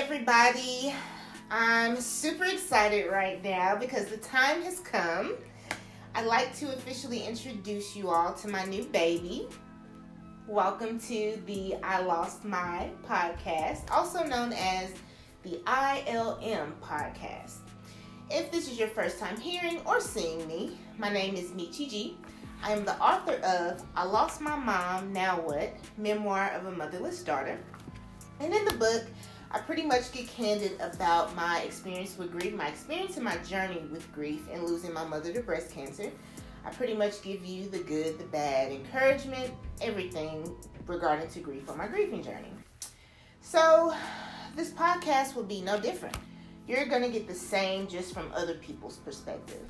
everybody. I'm super excited right now because the time has come. I'd like to officially introduce you all to my new baby. Welcome to the I Lost My podcast, also known as the ILM podcast. If this is your first time hearing or seeing me, my name is Mechi. I am the author of I Lost My Mom, Now What? Memoir of a Motherless Daughter. And in the book, I pretty much get candid about my experience with grief, my experience and my journey with grief and losing my mother to breast cancer. I pretty much give you the good, the bad, encouragement, everything regarding to grief on my grieving journey. So this podcast will be no different. You're going to get the same just from other people's perspective.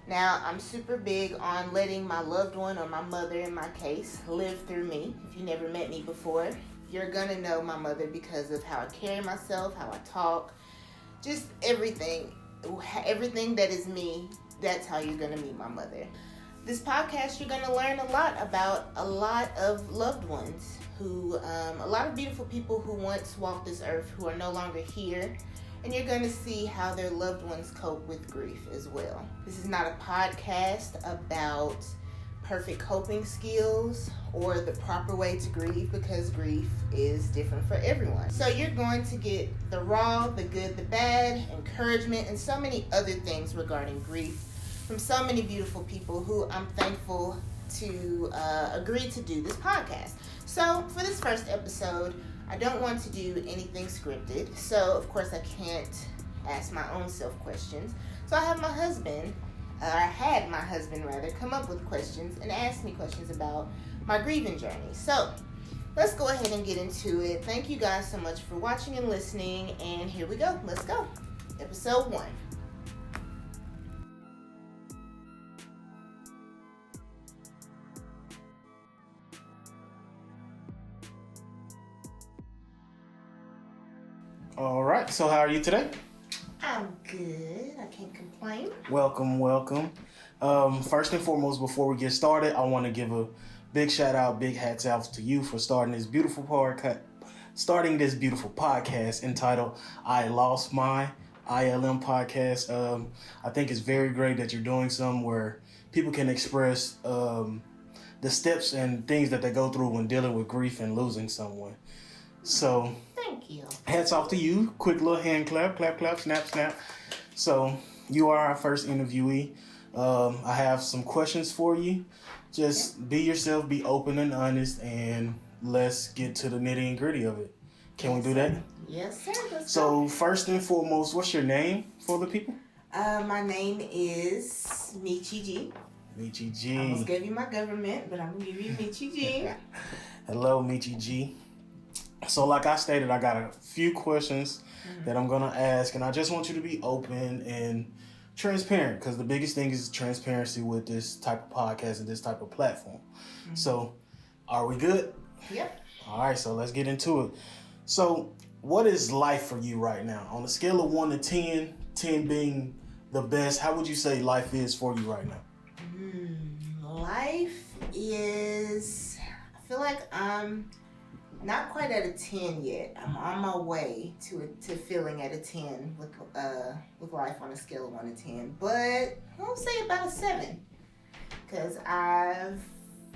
Now, I'm super big on letting my loved one, or my mother in my case, live through me. If you never met me before, you're going to know my mother because of how I carry myself, how I talk, just everything that is me, that's how you're going to meet my mother. This podcast, you're going to learn a lot about a lot of loved ones who, a lot of beautiful people who once walked this earth who are no longer here. And you're going to see how their loved ones cope with grief as well. This is not a podcast about perfect coping skills or the proper way to grieve, because grief is different for everyone. So you're going to get the raw, the good, the bad, encouragement, and so many other things regarding grief from so many beautiful people who I'm thankful to agree to do this podcast. So for this first episode, I don't want to do anything scripted, so of course I can't ask my own self questions. So I have my husband, come up with questions and ask me questions about my grieving journey. So let's go ahead and get into it. Thank you guys so much for watching and listening, and here we go. Let's go. Episode 1. All right, so how are you today? I'm good. I can't complain. Welcome. First and foremost, before we get started, I want to give a big shout out, big hats out to you for starting this beautiful podcast entitled I Lost My ILM podcast. I think it's very great that you're doing something where people can express the steps and things that they go through when dealing with grief and losing someone. So thank you. Hats off to you. Quick little hand clap, snap. So you are our first interviewee. I have some questions for you. Just be yourself, be open and honest, and let's get to the nitty and gritty of it. Can we do that? Yes, sir. So first and foremost, what's your name for the people? My name is Mechi. Mechi G. I almost gave you my government, but I'm going to give you Mechi G. Hello, Mechi G. So like I stated, I got a few questions that I'm going to ask, and I just want you to be open and transparent, because the biggest thing is transparency with this type of podcast and this type of platform. So are we good? Yep. All right, so let's get into it. So what is life for you right now? On a scale of 1 to 10, 10 being the best, how would you say life is for you right now? Life is, I feel like I'm not quite at a 10 yet. I'm on my way to feeling at a 10 with life on a scale of 1 to 10. But I'll say about a 7. Because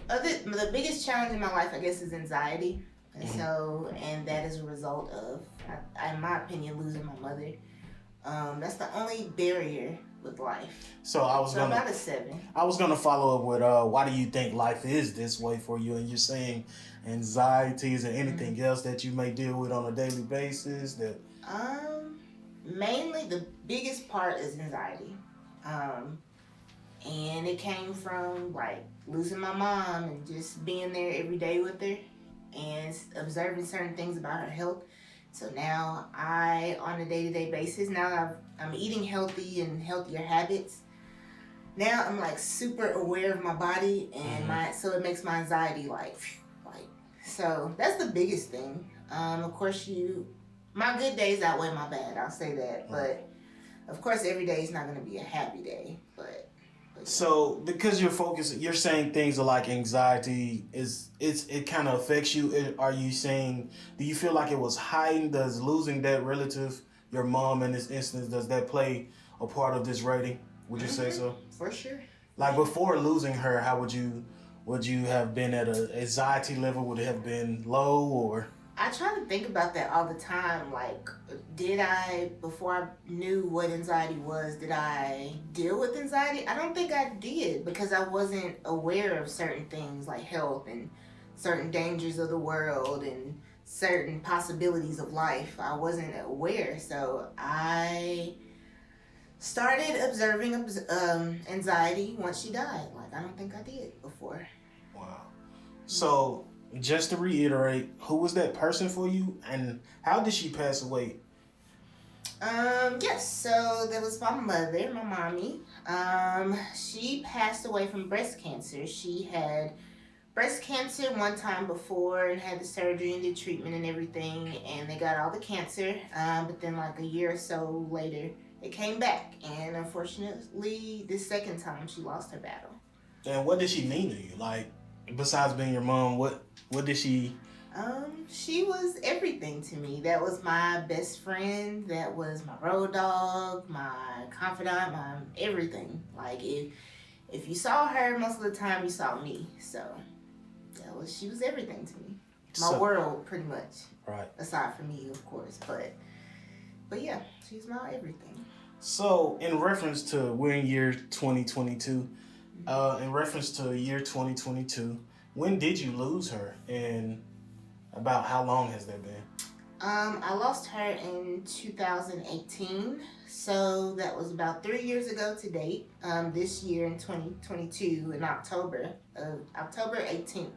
the biggest challenge in my life, I guess, is anxiety. And that is a result of, in my opinion, losing my mother. That's the only barrier with life. So about a 7. I was gonna follow up with why do you think life is this way for you? And you're saying anxieties and anything else that you may deal with on a daily basis that mainly the biggest part is anxiety. And it came from like losing my mom and just being there every day with her and observing certain things about her health. So now on a day-to-day basis, now I'm eating healthy and healthier habits. Now I'm like super aware of my body and so it makes my anxiety so that's the biggest thing. Of course my good days outweigh my bad, I'll say that. But of course every day is not going to be a happy day, but So because you're saying things like anxiety it kind of affects you. Are you saying, do you feel like it was heightened? Does losing that relative, your mom in this instance, does that play a part of this rating? Would you say so? For sure. Like before losing her, how would you have been at an anxiety level? Would it have been low or? I try to think about that all the time. Like, before I knew what anxiety was, did I deal with anxiety? I don't think I did because I wasn't aware of certain things like health and certain dangers of the world and certain possibilities of life. I wasn't aware. So I started observing anxiety once she died. Like, I don't think I did before. Wow. So, just to reiterate, who was that person for you, and how did she pass away? Yes, so that was my mother, my mommy. She passed away from breast cancer. She had breast cancer one time before and had the surgery and the treatment and everything, and they got all the cancer. But then like a year or so later, it came back, and unfortunately, this second time she lost her battle. And what did she mean to you? Like, besides being your mom, what did she? She was everything to me. That was my best friend. That was my road dog, my confidant, my everything. Like if you saw her, most of the time you saw me. So she was everything to me. My world, pretty much. Right. Aside from me, of course, but yeah, she's my everything. So in reference to we're in year 2022. In reference to year 2022, when did you lose her, and about how long has that been? I lost her in 2018, so that was about 3 years ago to date. This year in 2022, in October 18th,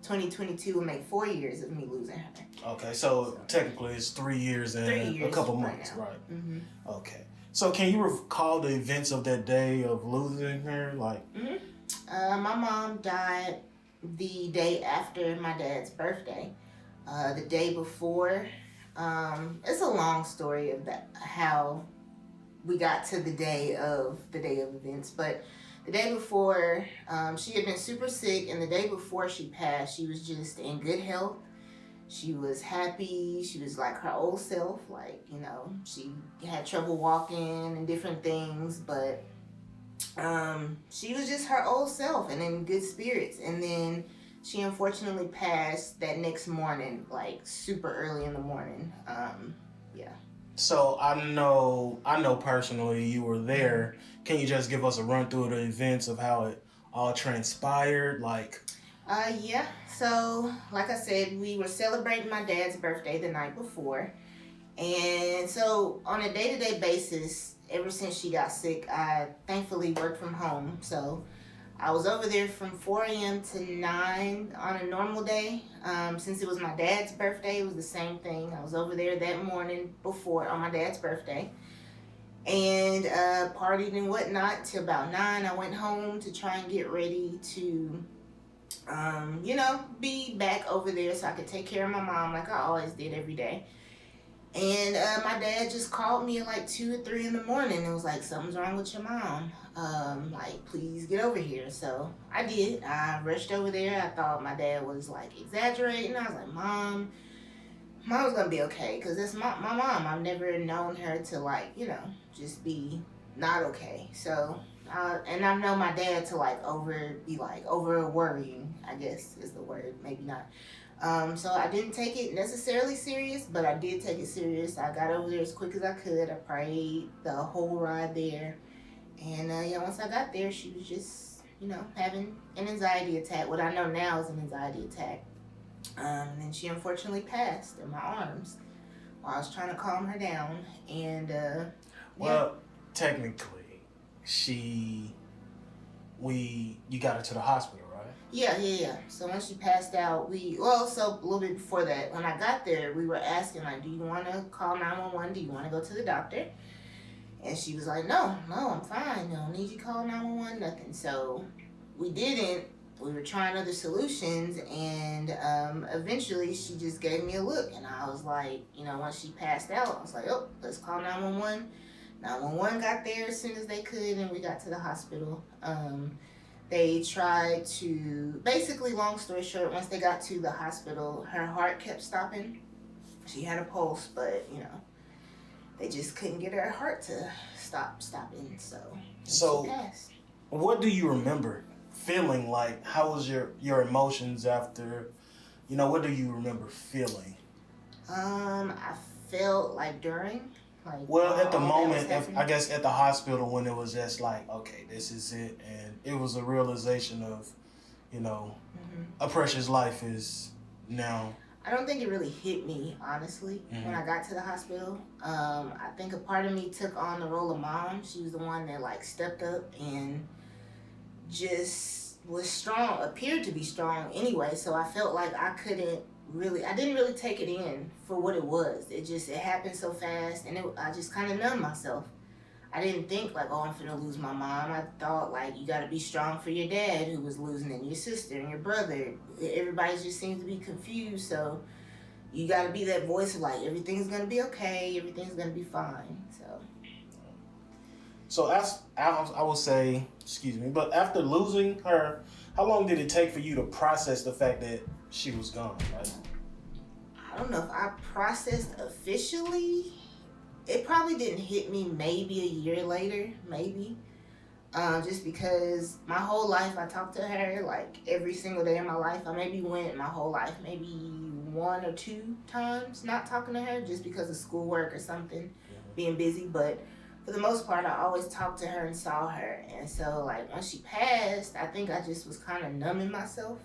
2022 will make 4 years of me losing her. Okay, so technically it's 3 years and a couple months, right? Mm-hmm. Okay. So can you recall the events of that day of losing her? Like, my mom died the day after my dad's birthday. The day before, it's a long story of how we got to the day of events, but the day before, she had been super sick, and the day before she passed, she was just in good health. She was happy. She was like her old self. Like, she had trouble walking and different things, but she was just her old self and in good spirits. And then she unfortunately passed that next morning, like super early in the morning. Yeah. So I know personally you were there. Can you just give us a run through of the events of how it all transpired? Like, yeah. So, like I said, we were celebrating my dad's birthday the night before. And so, on a day-to-day basis, ever since she got sick, I thankfully worked from home. So, I was over there from 4 a.m. to 9 on a normal day. Since it was my dad's birthday, it was the same thing. I was over there that morning before, on my dad's birthday. And partied and whatnot till about 9. I went home to try and get ready to be back over there so I could take care of my mom like I always did every day. And my dad just called me at like 2 or 3 in the morning and was like, something's wrong with your mom. Like, please get over here. So I did. I rushed over there. I thought my dad was like exaggerating. I was like, Mom's gonna be okay, because that's my mom. I've never known her to just be not okay. So and I know my dad to over worrying, I guess is the word, maybe not. So I didn't take it necessarily serious, but I did take it serious. I got over there as quick as I could. I prayed the whole ride there. And once I got there, she was just, having an anxiety attack. What I know now is an anxiety attack. And then she unfortunately passed in my arms while I was trying to calm her down. And, technically, you got her to the hospital, right? Yeah. So when she passed out, so a little bit before that, when I got there, we were asking, like, do you want to call 911? Do you want to go to the doctor? And she was like, no, I'm fine. No need you to call 911, nothing. So we didn't. We were trying other solutions, and eventually she just gave me a look, and I was like, once she passed out, I was like, oh, let's call 911. 911 got there as soon as they could, and we got to the hospital. They tried to, basically, long story short, once they got to the hospital, her heart kept stopping. She had a pulse, but, they just couldn't get her heart to stop stopping, so she passed. What do you remember feeling like? How was your emotions after, what do you remember feeling? I felt like during, at the moment, I guess at the hospital when it was just like, okay, this is it, and it was a realization of, a precious life is now. I don't think it really hit me, honestly, when I got to the hospital. I think a part of me took on the role of mom. She was the one that stepped up and just was strong, appeared to be strong anyway. So I felt like I didn't really take it in for what it was. It happened so fast, and I just kind of numbed myself. I didn't think I'm finna lose my mom. I thought you gotta be strong for your dad who was losing, and your sister and your brother. Everybody just seems to be confused, so you gotta be that voice of everything's gonna be okay, everything's gonna be fine. So as I will say, but after losing her, how long did it take for you to process the fact that she was gone? I don't know if I processed officially. It probably didn't hit me maybe a year later, maybe. Just because my whole life I talked to her every single day of my life. I maybe went my whole life maybe 1 or 2 times not talking to her just because of schoolwork or something, being busy. But for the most part, I always talked to her and saw her. And so once she passed, I think I just was kind of numbing myself.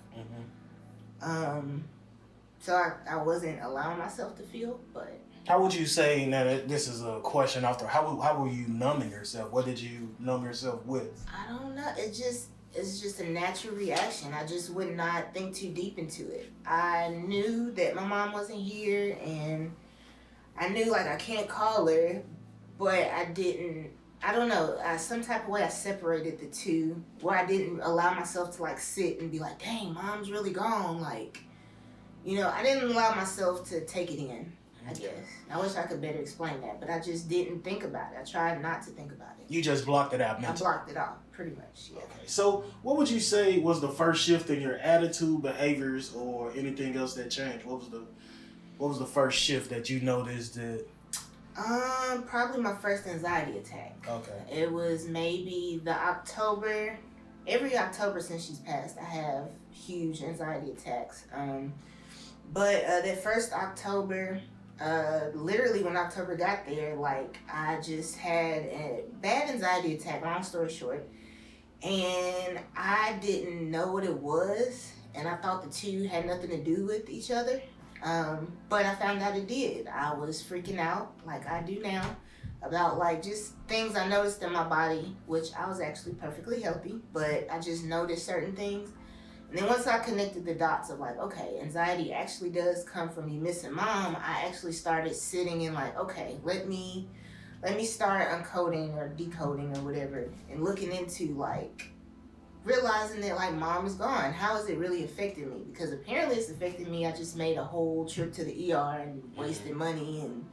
So I wasn't allowing myself to feel, but. How would you say, now that this is a question after, how were you numbing yourself? What did you numb yourself with? I don't know. It's just a natural reaction. I just would not think too deep into it. I knew that my mom wasn't here, and I knew I can't call her, but I don't know, some type of way I separated the two, where I didn't allow myself to sit and be dang, mom's really gone. I didn't allow myself to take it in. I guess. I wish I could better explain that, but I just didn't think about it. I tried not to think about it. You just blocked it out mentally? I blocked it out, pretty much, yeah. Okay. So, what would you say was the first shift in your attitude, behaviors, or anything else that changed? What was the first shift that you noticed that? Probably my first anxiety attack. Okay. It was maybe every October since she's passed, I have huge anxiety attacks. But that first October, literally when October got there, I just had a bad anxiety attack, long story short, and I didn't know what it was, and I thought the two had nothing to do with each other, but I found out it did. I was freaking out, like I do now, about just things I noticed in my body, which I was actually perfectly healthy, but I just noticed certain things. And then once I connected the dots of okay, anxiety actually does come from you missing mom, I actually started sitting and okay, let me start uncoding or decoding or whatever, and looking into realizing that mom is gone. How is it really affecting me? Because apparently it's affecting me. I just made a whole trip to the ER and wasted money and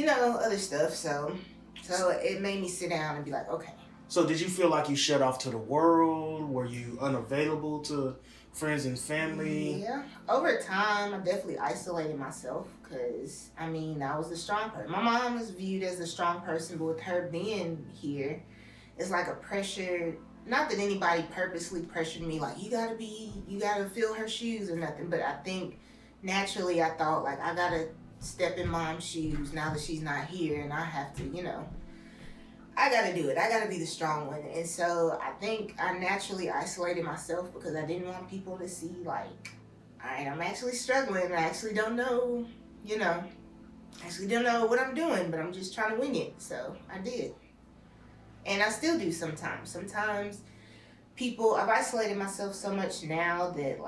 other stuff. So it made me sit down and be okay. So did you feel like you shut off to the world? Were you unavailable to friends and family? Yeah. Over time, I definitely isolated myself because, I was the strong person. My mom was viewed as a strong person, but with her being here, it's a pressure. Not that anybody purposely pressured me, you gotta fill her shoes or nothing, but I think naturally I thought, I gotta step in mom's shoes now that she's not here, and I have to, I gotta do it. I gotta be the strong one. And so I think I naturally isolated myself because I didn't want people to see all right, I'm actually struggling. I actually don't know, actually don't know what I'm doing, but I'm just trying to wing it. So I did. And I still do sometimes. Sometimes I've isolated myself so much now that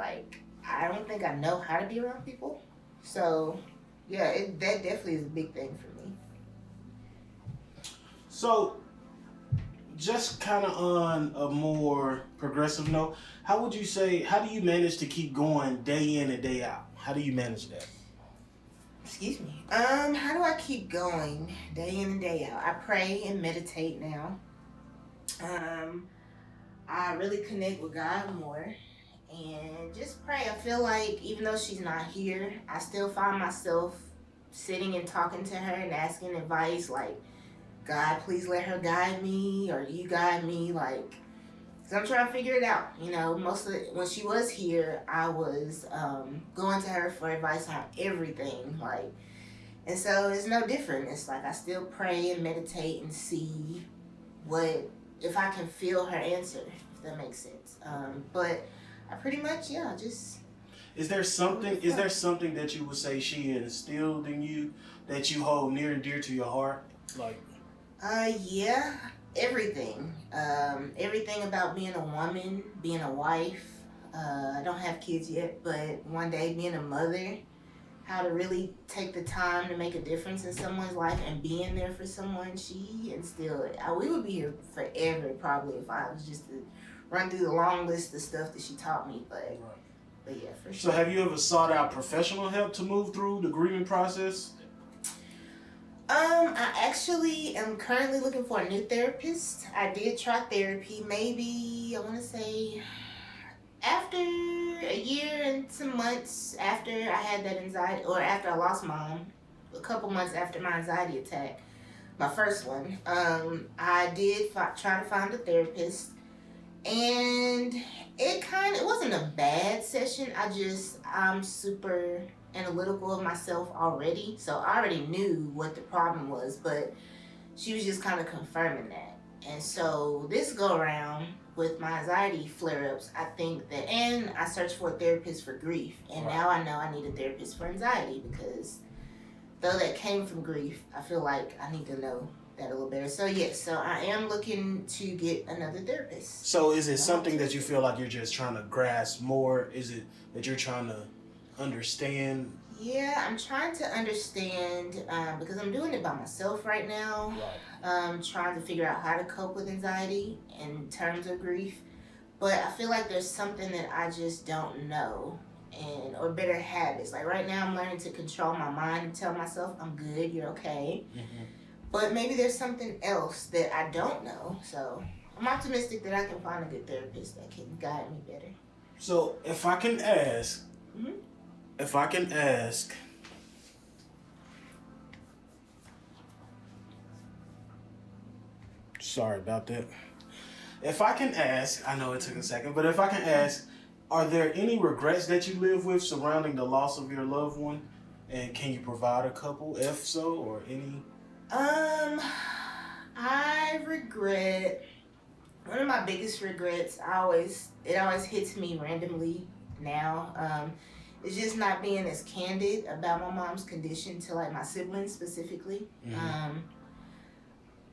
I don't think I know how to be around people. So yeah, that definitely is a big thing for me. So, just kind of on a more progressive note, how do you manage to keep going day in and day out? How do you manage that? Excuse me. How do I keep going day in and day out? I pray and meditate now. I really connect with God more and just pray. I feel like even though she's not here, I still find myself sitting and talking to her and asking advice like, God, please let her guide me, or you guide me, like, because I'm trying to figure it out. You know, when she was here, I was going to her for advice on everything, like, and so it's no different. It's like I still pray and meditate and see if I can feel her answer, if that makes sense. But I pretty much, just. Is there something that you would say she instilled in you that you hold near and dear to your heart? Like, yeah, everything. Everything about being a woman, being a wife. I don't have kids yet, but one day being a mother, how to really take the time to make a difference in someone's life and being there for someone. She instilled it. We would be here forever probably if I was just to run through the long list of stuff that she taught me, but yeah, for sure. So have you ever sought out professional help to move through the grieving process? I actually am currently looking for a new therapist. I did try therapy maybe, I want to say, after a year and some months after I had that anxiety, or after I lost mom, a couple months after my anxiety attack, my first one, I did try to find a therapist, and it wasn't a bad session. I'm super analytical of myself already, so I already knew what the problem was, but she was just kind of confirming that. And so this go around with my anxiety flare-ups, I think that, and I searched for a therapist for grief, and now I know I need a therapist for anxiety, because though that came from grief, I feel like I need to know that a little better. So yes, so I am looking to get another therapist. So is it something that you feel like you're just trying to grasp more? Is it that you're trying to understand? Yeah, I'm trying to understand because I'm doing it by myself right now. Trying to figure out how to cope with anxiety in terms of grief. But I feel like there's something that I just don't know, or better habits. Like right now I'm learning to control my mind and tell myself I'm good, you're okay. Mm-hmm. But maybe there's something else that I don't know. So I'm optimistic that I can find a good therapist that can guide me better. So if I can ask, sorry about that. If I can ask, I know it took a second, but if I can ask, are there any regrets that you live with surrounding the loss of your loved one? And can you provide a couple, if so, or any? I regret, one of my biggest regrets, it always hits me randomly now. It's just not being as candid about my mom's condition to like my siblings specifically. Mm-hmm.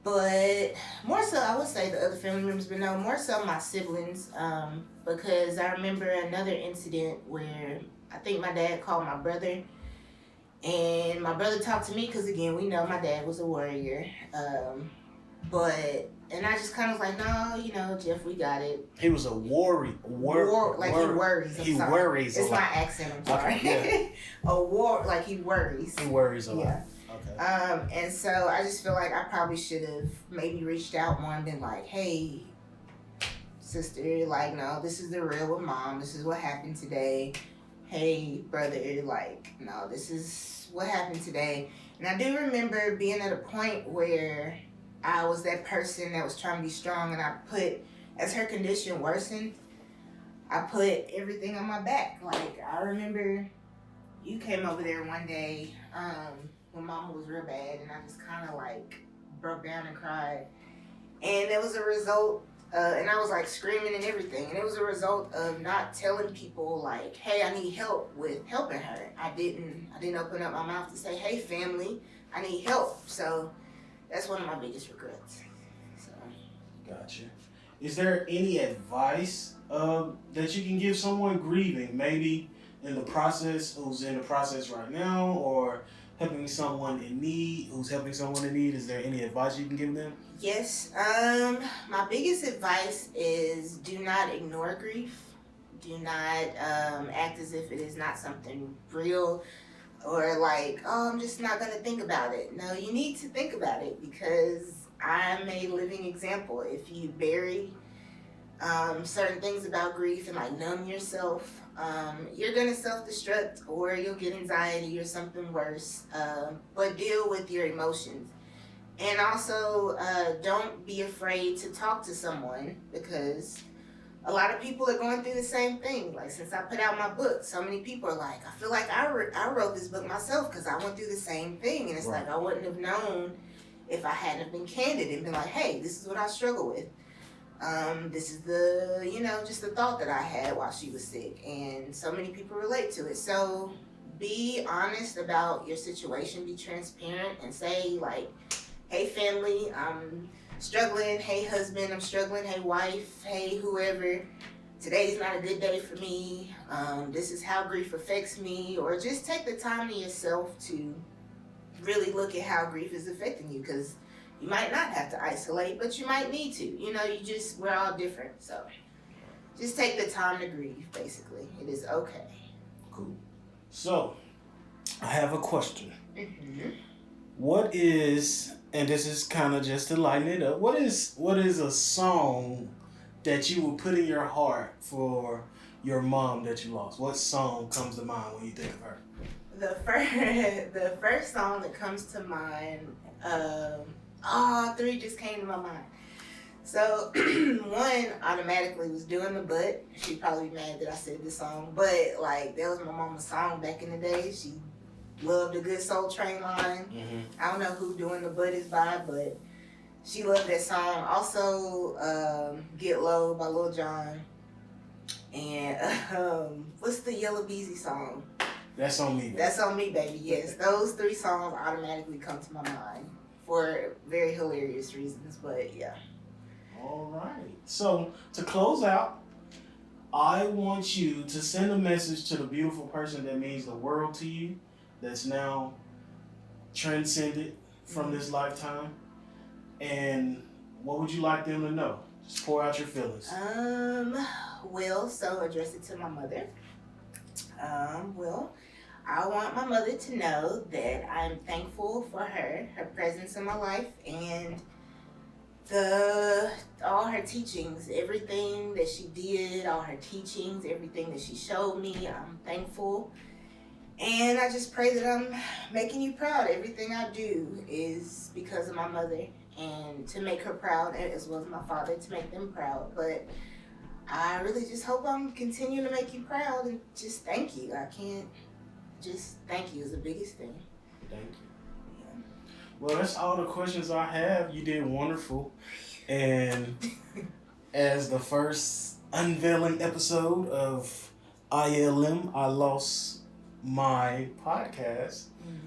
But more so, I would say the other family members, but no, more so my siblings, because I remember another incident where I think my dad called my brother, and my brother talked to me because, again, we know my dad was a warrior, and I just kind of was like, no, Jeff, we got it. He was a warrior. He worries. He worries. It's my accent, I'm sorry. Okay, yeah. Like he worries. He worries a lot. Yeah. Okay. And so I just feel like I probably should have maybe reached out more and been like, hey, sister, like, no, this is the real with mom. This is what happened today. Hey, brother, like, no, this is what happened today. And I do remember being at a point where I was that person that was trying to be strong, and I put, as her condition worsened, I put everything on my back. Like, I remember you came over there one day when mama was real bad, and I just kind of like broke down and cried. And it was a result, and I was like screaming and everything, and it was a result of not telling people like, hey, I need help with helping her. I didn't open up my mouth to say, hey, family, I need help. So that's one of my biggest regrets. So. Gotcha. Is there any advice that you can give someone grieving, maybe in the process, who's in the process right now, or helping someone in need, who's helping someone in need? Is there any advice you can give them? Yes. My biggest advice is do not ignore grief. Do not act as if it is not something real. or like, oh, I'm just not gonna think about it. No, you need to think about it, because I'm a living example. If you bury certain things about grief and like numb yourself, you're gonna self-destruct, or you'll get anxiety or something worse. But deal with your emotions. And also, don't be afraid to talk to someone, because a lot of people are going through the same thing. Like, since I put out my book, so many people are like, I feel like I wrote this book myself because I went through the same thing. And it's Right. like, I wouldn't have known if I hadn't been candid and been like, hey, this is what I struggle with. This is the, just the thought that I had while she was sick. And so many people relate to it. So be honest about your situation. Be transparent and say, like, hey, family, I'm struggling. Hey, husband, I'm struggling. Hey, wife. Hey, whoever. Today's not a good day for me. This is how grief affects me. Or just take the time to yourself to really look at how grief is affecting you, because you might not have to isolate, but you might need to. We're all different. So just take the time to grieve, basically. It is okay. Cool. So, I have a question. Mm-hmm. What is, and this is kind of just to lighten it up, what is a song that you would put in your heart for your mom that you lost? What song comes to mind when you think of her? The first song that comes to mind, three just came to my mind. So one automatically was Doing the Butt. She'd probably be mad that I said this song, but like, that was my mama's song back in the day. She loved a good Soul Train line. Mm-hmm. I don't know who Doing the Butt is by, but she loved that song. Also, Get Low by Lil Jon. And what's the Yellow Beezy song? That's on me. That's on me, baby. Yes, those three songs automatically come to my mind for very hilarious reasons. But yeah. All right. So to close out, I want you to send a message to the beautiful person that means the world to you, that's now transcended from this lifetime. And what would you like them to know? Just pour out your feelings. So address it to my mother. I want my mother to know that I'm thankful for her presence in my life, and all her teachings, everything that she did, all her teachings, everything that she showed me. I'm thankful. And I just pray that I'm making you proud. Everything I do is because of my mother, and to make her proud, as well as my father, to make them proud. But I really just hope I'm continuing to make you proud, and just thank you. I can't just thank you is the biggest thing. Thank you. Yeah. Well, that's all the questions I have. You did wonderful. And as the first unveiling episode of ILM, I Lost My Podcast,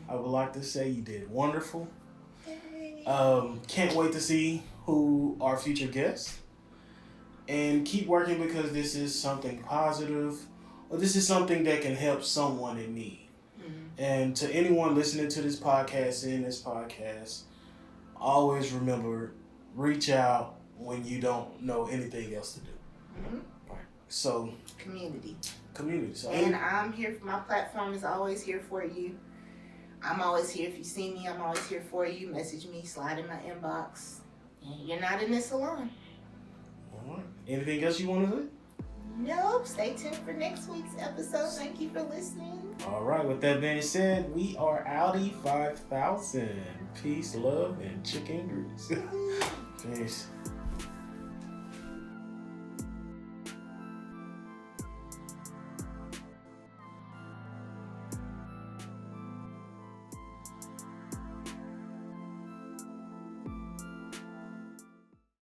I would like to say you did wonderful. Can't wait to see who our future guests. And keep working, because this is something positive, or this is something that can help someone in need. And to anyone listening to this podcast, seeing this podcast, always remember, reach out when you don't know anything else to do. Right. So Community. So, and I'm here. My platform is always here for you. I'm always here. If you see me, I'm always here for you. Message me, slide in my inbox. And you're not in this alone. All right. Anything else you want to do? Nope. Stay tuned for next week's episode. Thank you for listening. All right. With that being said, we are Audi 5000. Peace, love, and chicken grease. Peace.